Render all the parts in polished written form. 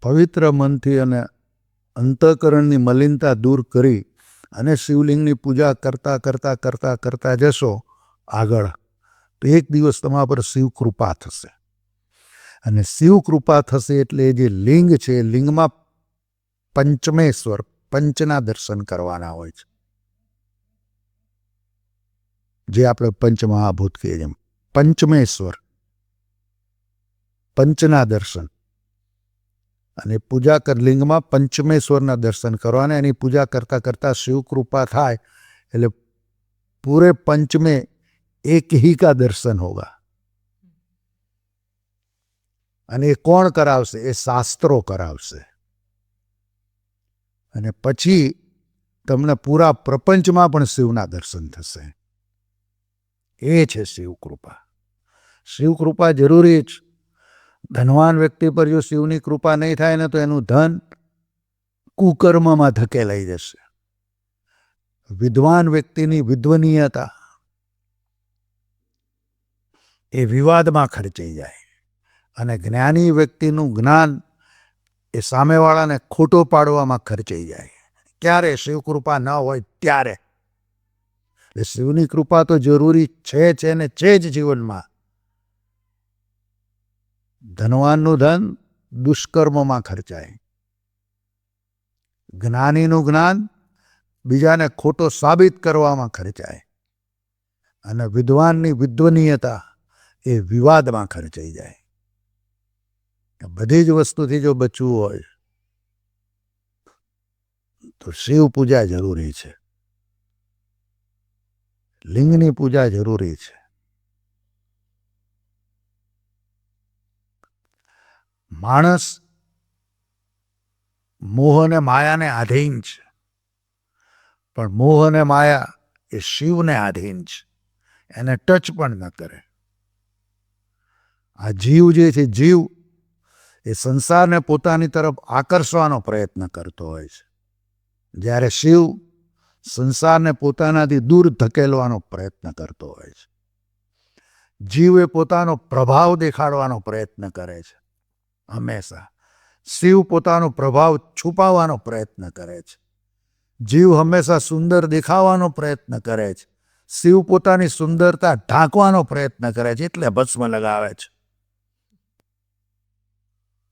પવિત્ર મનથી અને અંતઃકરણની મલિનતા દૂર કરી અને શિવલિંગની પૂજા કરતા કરતા કરતા કરતા જશો આગળ, તો એક દિવસ તમારા પર શિવ કૃપા થશે. અને શિવ કૃપા થશે એટલે જે લિંગ છે, લિંગમાં પંચમેશ્વર, પંચના દર્શન કરવાના હોય છે. જે આપણે પંચમહાભૂત કહીએ એમ પંચમેશ્વર, પંચના દર્શન. અને પૂજા લિંગમાં પંચમેશ્વરના દર્શન કરવાના. એની પૂજા કરતાં કરતાં શિવ કૃપા થાય એટલે પૂરે પંચમે એક ही का દર્શન હોગા. અને એ કોણ કરાવશે? એ શાસ્ત્રો કરાવશે. અને પછી તમને પૂરા પ્રપંચમાં પણ શિવના દર્શન થશે. એ છે શિવ કૃપા. શિવ કૃપા જરૂરી જ. ધનવાન વ્યક્તિ પર જો શિવની કૃપા નહીં થાય ને તો એનું ધન કુકર્મમાં ધકેલાઈ જશે. વિદ્વાન વ્યક્તિની વિદ્વનીયતા એ વિવાદમાં ખર્ચાઈ જાય. અને જ્ઞાની વ્યક્તિનું જ્ઞાન એ સામેવાળાને ખોટો પાડવામાં ખર્ચાઈ જાય. ક્યારે? શિવકૃપા ન હોય ત્યારે. એટલે શિવની કૃપા તો જરૂરી છે ને છે જ જીવનમાં. ધનવાનનું ધન દુષ્કર્મમાં ખર્ચાય. જ્ઞાનીનું જ્ઞાન બીજાને ખોટો સાબિત કરવામાં ખર્ચાય. અને વિદ્વાનની વિદ્વનીયતા એ વિવાદમાં ખર્ચાઈ જાય. બધી જ વસ્તુથી જો બચવું હોય તો શિવ પૂજા જરૂરી છે. લિંગની પૂજા જરૂરી છે. માણસ મોહ અને માયાને આધીન છે, પણ મોહ અને માયા એ શિવને આધીન છે. એને ટચ પણ ન કરે. આ જીવ જે છે, જીવ એ સંસારને પોતાની તરફ આકર્ષવાનો પ્રયત્ન કરતો હોય છે, જ્યારે શિવ સંસારને પોતાનાથી દૂર ધકેલવાનો પ્રયત્ન કરતો હોય છે. જીવ એ પોતાનો પ્રભાવ દેખાડવાનો પ્રયત્ન કરે છે હંમેશા. શિવ પોતાનો પ્રભાવ છુપાવવાનો પ્રયત્ન કરે છે. જીવ હંમેશા સુંદર દેખાવાનો પ્રયત્ન કરે છે. શિવ પોતાની સુંદરતા ઢાંકવાનો પ્રયત્ન કરે છે, એટલે ભસ્મ લગાવે છે.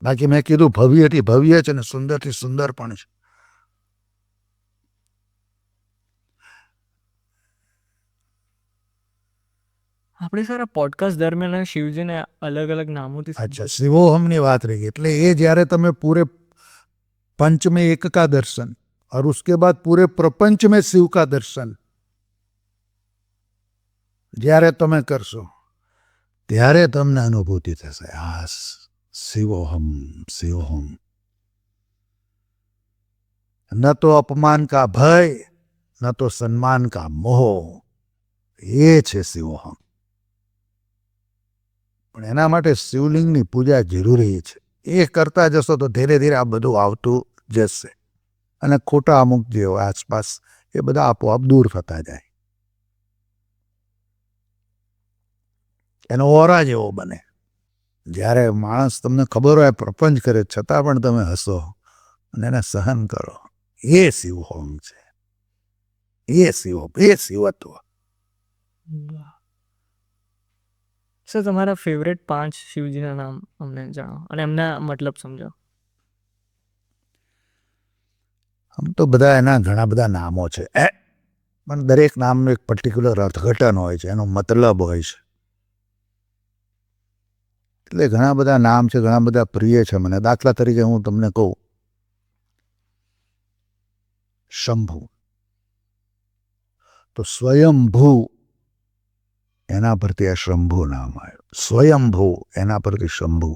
બાકી મેં કીધું ભવ્યથી ભવ્ય છે ને સુંદરથી સુંદર પણ છે. આપણે સર આ પોડકાસ્ટ દરમિયાન શિવજીને અલગ અલગ નામોથી અચ્છા, શિવોહમની વાત રહી. એટલે એ જ્યારે તમે પૂરે पंच में एक का दर्शन और उसके बाद पूरे प्रपंच में शिव का दर्शन જ્યારે તમે કરશો ત્યારે તમને અનુભૂતિ થશે, આ શિવોહમ શિવોહમ. ન તો અપમાન કા ભય, ન તો સન્માન કા મોહ. એ છે શિવોહમ. પણ એના માટે શિવલિંગની પૂજા જરૂરી છે. એ કરતા જશો તો ધીરે ધીરે આ બધું આવતું જશે. અને ખોટા અમુક જે હોય આસપાસ એ બધા આપોઆપ દૂર થતા જાય. એનો ઓરા જેવો બને. જ્યારે માણસ તમને ખબર હોય પ્રપંચ કરે છતાં પણ તમે હસો અને એને સહન કરો, એ શિવહોમ છે. એ શિવહોમ, એ શિવત્વ. સર તમારા ફેવરેટ 5 શિવજીના નામ અમને જણાવો અને એમના મતલબ સમજાવો. આમ તો બધા એના ઘણા બધા નામો છે, પણ દરેક નામનું એક પર્ટિક્યુલર અર્થઘટન હોય છે, એનો મતલબ હોય છે. એટલે ઘણા બધા નામ છે, ઘણા બધા પ્રિય છે મને. દાખલા તરીકે હું તમને કહું, શંભુ. તો સ્વયંભૂ એના પરથી આ શંભુ નામ આવ્યું. સ્વયંભૂ એના પરથી શંભુ.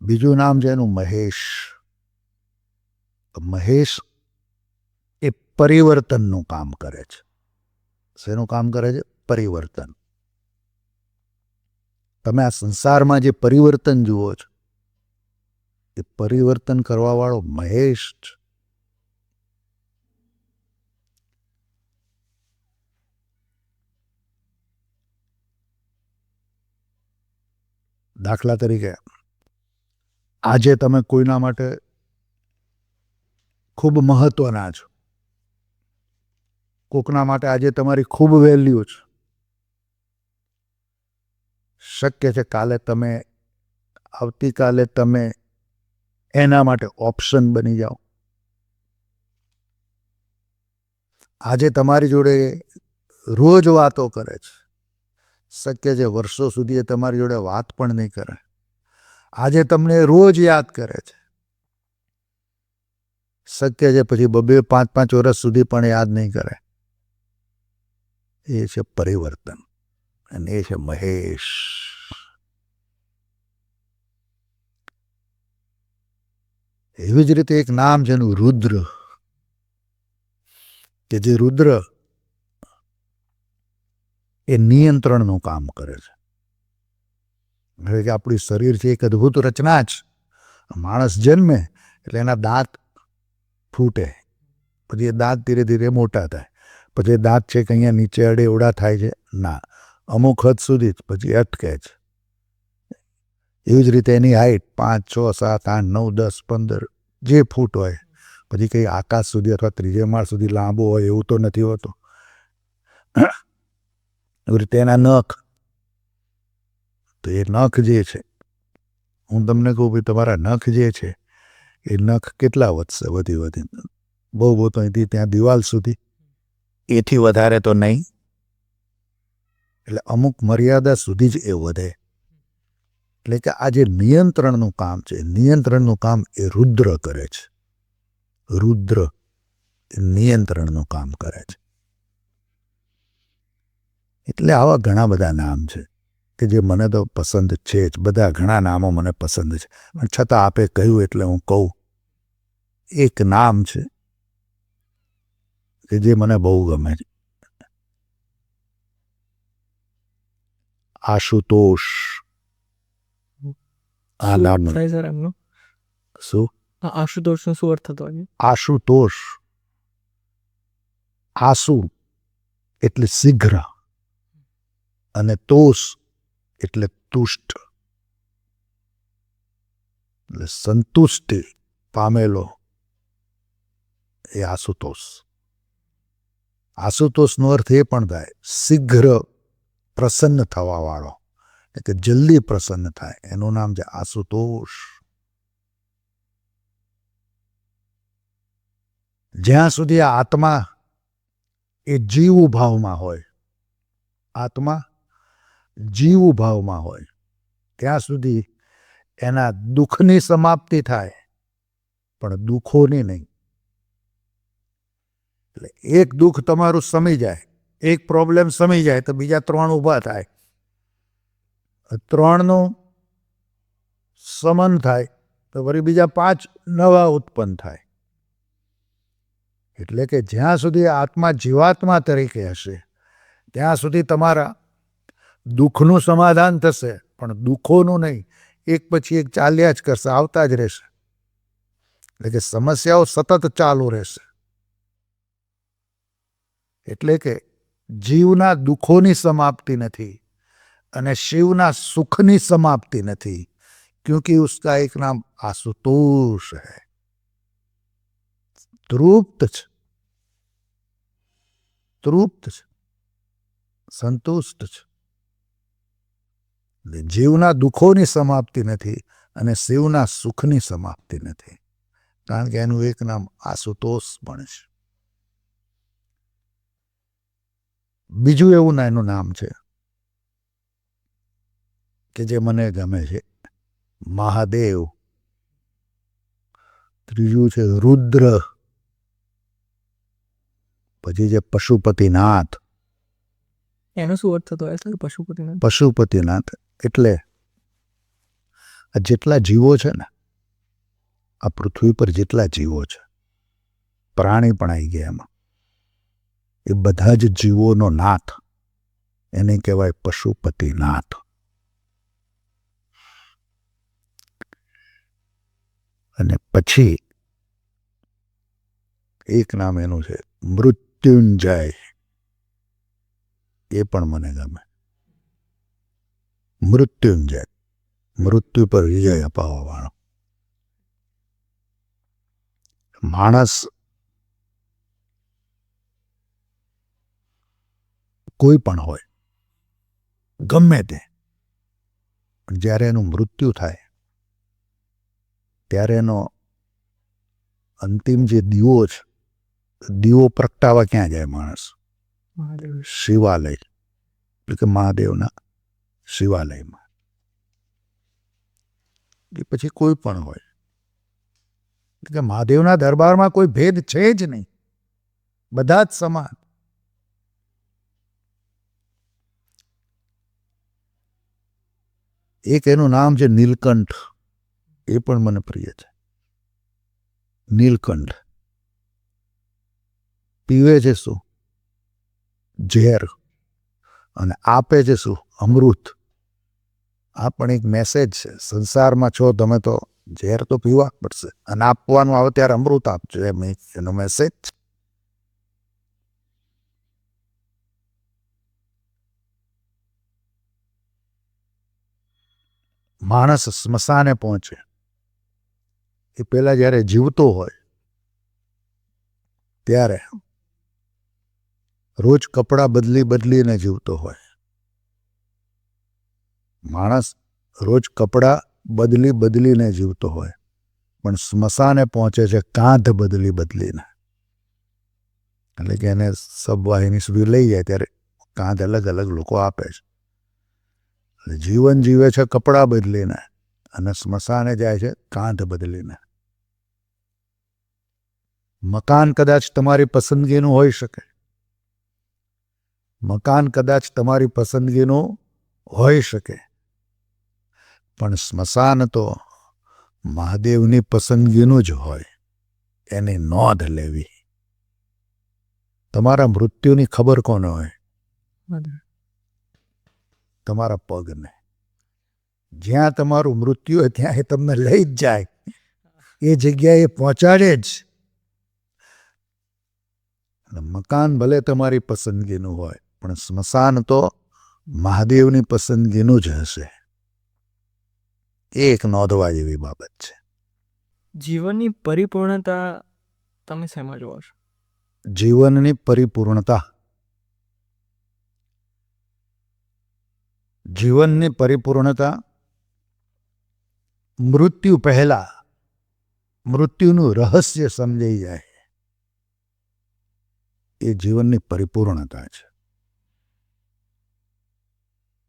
બીજું નામ છે એનું મહેશ. મહેશ એ પરિવર્તનનું કામ કરે છે. શેનું કામ કરે છે? પરિવર્તન. તમે આ સંસારમાં જે પરિવર્તન જુઓ છો એ પરિવર્તન કરવા વાળો મહેશ છે. દાખલા તરીકે આજે તમે કોઈના માટે ખૂબ મહત્વના છો, કોકના માટે આજે તમારી ખૂબ વેલ્યુ છે. શક્ય છે કાલે તમે, આવતીકાલે તમે એના માટે ઓપ્શન બની જાઓ. આજે તમારી જોડે રોજ વાતો કરે છે, શક્ય છે વર્ષો સુધી એ તમારી જોડે વાત પણ નહીં કરે. આજે તમને રોજ યાદ કરે છે, શક્ય છે પછી 2-5 વર્ષ સુધી પણ યાદ નહીં કરે. એ છે પરિવર્તન, અને એ છે મહેશ. એવી જ રીતે એક નામ છે એનું રુદ્ર, કે જે રુદ્ર એ નિયંત્રણનું કામ કરે છે. એટલે કે આપણું શરીર છે એક અદ્ભુત રચના જ. માણસ જન્મે એટલે એના દાંત ફૂટે, પછી એ દાંત ધીરે ધીરે મોટા થાય, પછી એ દાંત છે કે અહીંયા નીચે અડે એવડા થાય છે ના, અમુક હદ સુધી જ પછી અટકે છે. એવી જ રીતે એની હાઈટ 5, 6, 7, 8, 9, 10, 15 જે ફૂટ હોય, પછી કંઈ આકાશ સુધી અથવા ત્રીજે માળ સુધી લાંબો હોય એવું તો નથી હોતું. એવી રીતે એના નખ, તો એ નખ જે છે, હું તમને કહું ભાઈ તમારા નખ જે છે એ નખ કેટલા વધશે? વધી બહુ બહુ તો અહીંથી ત્યાં દિવાલ સુધી, એથી વધારે તો નહીં. એટલે અમુક મર્યાદા સુધી જ એ વધે. એટલે કે આ જે નિયંત્રણનું કામ છે, નિયંત્રણનું કામ એ રુદ્ર કરે છે. રુદ્ર એ નિયંત્રણનું કામ કરે છે. એટલે આવા ઘણા બધા નામ છે કે જે મને તો પસંદ છે જ. બધા ઘણા નામો મને પસંદ છે, પણ છતાં આપે કહ્યું એટલે હું કહું. એક નામ છે કે જે મને બહુ ગમે છે, આશુતોષ. આ શું નામ થાય સર એમનો? શું? આ આશુતોષનો શું અર્થ થતો છે? આશુતોષ, આસુ એટલે શીઘ્ર, અને તોષ એટલે તુષ્ટ, એટલે સંતુષ્ટિ પામેલો એ આશુતોષ. આશુતોષનો અર્થ એ પણ થાય શીઘ્ર પ્રસન્ન થવા વાળો, કે જલ્દી પ્રસન્ન થાય, એનું નામ છે આશુતોષ. જ્યાં સુધી આ આત્મા એ જીવ ભાવમાં હોય, આત્મા જીવ ભાવમાં હોય, ત્યાં સુધી એના દુઃખની સમાપ્તિ થાય, પણ દુઃખોની નહીં. એટલે એક દુઃખ તમારું સમી જાય, એક પ્રોબ્લેમ સમી જાય તો બીજા 3 ઊભા થાય, 3નું સમન થાય તો વળી બીજા 5 નવા ઉત્પન્ન થાય. એટલે કે જ્યાં સુધી આત્મા જીવાત્મા તરીકે હશે ત્યાં સુધી તમારા દુઃખનું સમાધાન થશે, પણ દુઃખોનું નહીં. એક પછી એક ચાલ્યા જ કરશે, આવતા જ રહેશે. એટલે કે સમસ્યાઓ સતત ચાલુ રહેશે. એટલે કે જીવના દુઃખોની સમાપ્તિ નથી અને શિવના સુખની સમાપ્તિ નથી, ક્योंकि उसका एक नाम आशुतोष है. તૃપ્ત છે, તૃપ્ત છે, સંતુષ્ટ છે. જીવના દુઃખોની સમાપ્તિ નથી અને શિવના સુખની સમાપ્તિ નથી, કારણ કે એનું એક નામ આશુતોષ પણ છે. બીજું એવું એનું નામ છે કે જે મને ગમે છે, મહાદેવ. ત્રીજું છે રુદ્ર. પછી છે પશુપતિનાથ. એનો શું અર્થ થતો હોય સર પશુપતિનાથ? પશુપતિનાથ એટલે આ જેટલા જીવો છે ને, આ પૃથ્વી પર જેટલા જીવો છે, પ્રાણી પણ આવી ગયા એમાં, એ બધા જ જીવોનો નાથ, એને કહેવાય પશુપતિનાથ. અને પછી એક નામ એનું છે મૃત્યુંજય. એ પણ મને ગમે. મૃત્યુંજય, મૃત્યુ પર વિજય અપાવવા વાળો. માણસ કોઈ પણ હોય, ગમે તે, પણ જ્યારે એનું મૃત્યુ થાય ત્યારે એનો અંતિમ જે દીવો છે, દીવો પ્રગટાવા ક્યાં જાય માણસ? મહાદેવ. શિવાલય, એટલે કે મહાદેવના શિવાલયમાં. એ પછી કોઈ પણ હોય, એટલે કે મહાદેવના દરબારમાં કોઈ ભેદ છે જ નહીં, બધા જ સમાન. એક એનું નામ છે નીલકંઠ, એ પણ મને પ્રિય છે. નીલકંઠ પીવે છે શું? ઝેર. અને આપે છે શું? અમૃત. આ પણ એક મેસેજ છે, સંસારમાં છો તમે તો ઝેર તો પીવા પડશે, અને આપવાનું આવે ત્યારે અમૃત આપજો, એમ એનો મેસેજ. માણસ સ્મશાને પહોંચે એ પેલા જ્યારે જીવતો હોય ત્યારે રોજ કપડાં બદલીને જીવતો હોય. માણસ રોજ કપડાં બદલીને જીવતો હોય, પણ સ્મશાને પહોંચે છે કાંધ બદલીને. એટલે કે એને સબવાહિની સુધી લઈ જાય ત્યારે કાંધ અલગ અલગ લોકો આપે છે. જીવન જીવે છે કપડાં બદલીને, અને સ્મશાને જાય છે કાંધ બદલીને. મકાન કદાચ તમારી પસંદગીનું હોઈ શકે, મકાન કદાચ તમારી પસંદગીનું હોઈ શકે, પણ સ્મશાન તો મહાદેવની પસંદગીનું જ હોય, એની નોંધ લેવી. તમારા મૃત્યુની ખબર કોને હોય? મહાદેવ. તમારા પગને. જ્યાં તમારું મૃત્યુ હોય ત્યાં એ તમને લઈ જ જાય, એ જગ્યાએ પહોંચાડે જ. મકાન ભલે તમારી પસંદગીનું હોય, પણ સ્મશાન તો મહાદેવની પસંદગીનું જ હશે. એ એક નોંધવા જેવી બાબત છે. જીવનની પરિપૂર્ણતા તમે શેમાં જોવો છો? જીવનની પરિપૂર્ણતા, જીવનની પરિપૂર્ણતા મૃત્યુ પહેલા મૃત્યુનું રહસ્ય સમજાઈ જાય, એ જીવનની પરિપૂર્ણતા છે.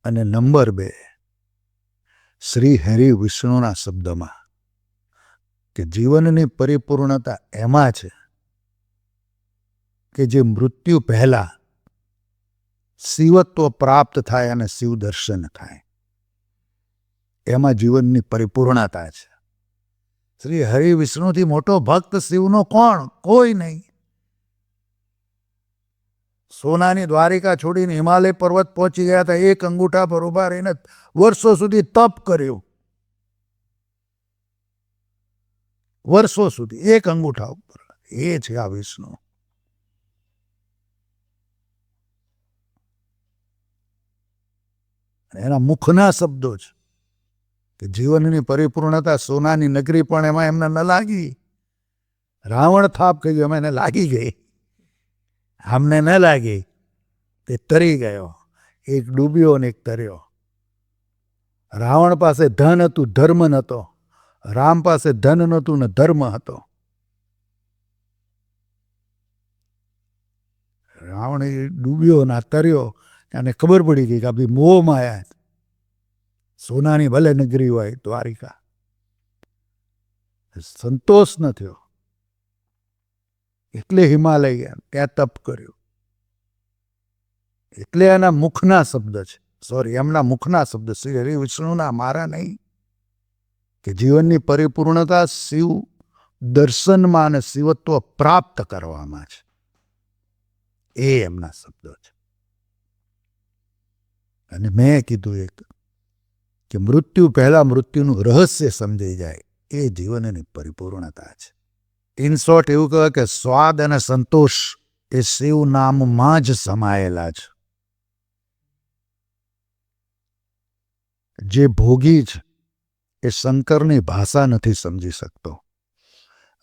અને નંબર 2, શ્રી હરિ વિષ્ણુના શબ્દમાં, કે જીવનની પરિપૂર્ણતા એમાં છે કે જે મૃત્યુ પહેલા શિવત્વ પ્રાપ્ત થાય અને શિવ દર્શન થાય, એમાં જીવનની પરિપૂર્ણતા છે. શ્રી હરિ વિષ્ણુથી મોટો ભક્ત શિવનો કોણ? કોઈ નહીં. સોનાની દ્વારિકા છોડીને હિમાલય પર્વત પહોંચી ગયા હતા, એક અંગૂઠા પર ઉભા રહીને વર્ષો સુધી તપ કર્યું, વર્ષો સુધી એક અંગૂઠા ઉપર. એ છે આ વિષ્ણુ. એના મુખના શબ્દો છે કે જીવનની પરિપૂર્ણતા સોનાની નગરી પણ એમાં એમને ન લાગી. રાવણ થાપ કહ્યું, એમાં એને લાગી ગઈ, આમને ન લાગી. તે તરી ગયો, એક ડૂબ્યો ને એક તર્યો. રાવણ પાસે ધન હતું, ધર્મ નહોતો. રામ પાસે ધન નહોતું ને ધર્મ હતો. રાવણ એ ડૂબ્યો ને તર્યો, અને ખબર પડી ગઈ કે આ બી મોહ માયા. સોનાની ભલે નગરી હોય દ્વારિકા, સંતોષ ન થયો, એટલે હિમાલય ગયા, ત્યાં તપ કર્યું. એટલે એના મુખના શબ્દ છે, એમના મુખના શબ્દ, શ્રી હરિ વિષ્ણુના, મારા નહીં, કે જીવનની પરિપૂર્ણતા શિવ દર્શનમાં અને શિવત્વ પ્રાપ્ત કરવામાં છે. એ એમના શબ્દો છે. અને મેં કીધું એક કે મૃત્યુ પહેલા મૃત્યુનું રહસ્ય સમજાઈ જાય, એ જીવનની પરિપૂર્ણતા છે. ઇન શોર્ટ એવું કહે કે સ્વાદ અને સંતોષ એ શિવ નામમાં જ સમાયેલા છે. જે ભોગી છે એ શંકરની ભાષા નથી સમજી શકતો,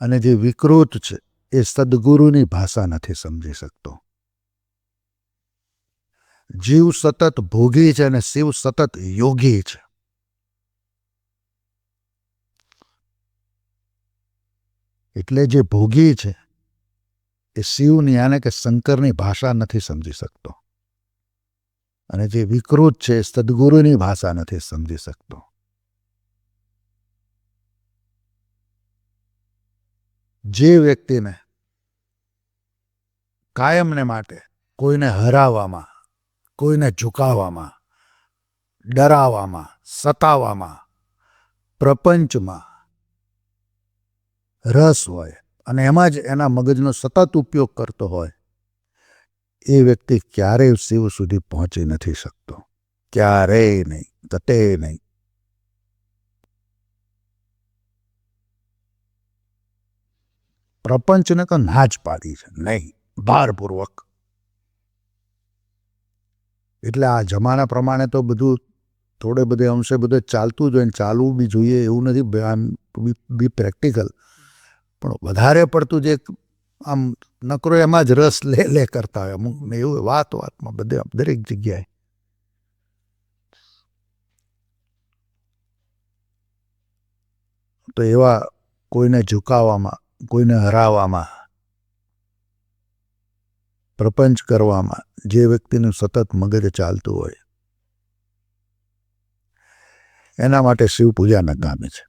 અને જે વિકૃત છે એ સદગુરુની ભાષા નથી સમજી શકતો. જીવ સતત ભોગી છે અને શિવ સતત યોગી છે. એટલે જે ભોગી છે એ શિવની યાને કે શંકરની ભાષા નથી સમજી શકતો, અને જે વિકૃત છે એ સદગુરુની ભાષા નથી સમજી શકતો. જે વ્યક્તિને કાયમને માટે કોઈને હરાવવામાં, કોઈને ઝુકાવવામાં, ડરાવવામાં, સતાવવામાં, પ્રપંચમાં રસ હોય અને એમાં જ એના મગજનો સતત ઉપયોગ કરતો હોય, એ વ્યક્તિ ક્યારેય શિવ સુધી પહોંચી નથી શકતો. ક્યારેય નહીં, કતે નહીં. પ્રપંચને તો ના જ પાડી છે, નહીં, ભારપૂર્વક. એટલે આ જમાના પ્રમાણે તો બધું થોડે બધે અંશે બધું ચાલતું જ હોય ને ચાલવું બી જોઈએ એવું નથી, બી પ્રેક્ટિકલ. પણ વધારે પડતું જે આમ નકરો એમાં જ રસ લે કરતા હોય અમુક ને, એવું વાતમાં બધે દરેક જગ્યાએ. તો એવા કોઈને ઝુકાવવામાં, કોઈને હરાવવામાં, પ્રપંચ કરવામાં જે વ્યક્તિનું સતત મગજ ચાલતું હોય, એના માટે શિવ પૂજા નકામી છે.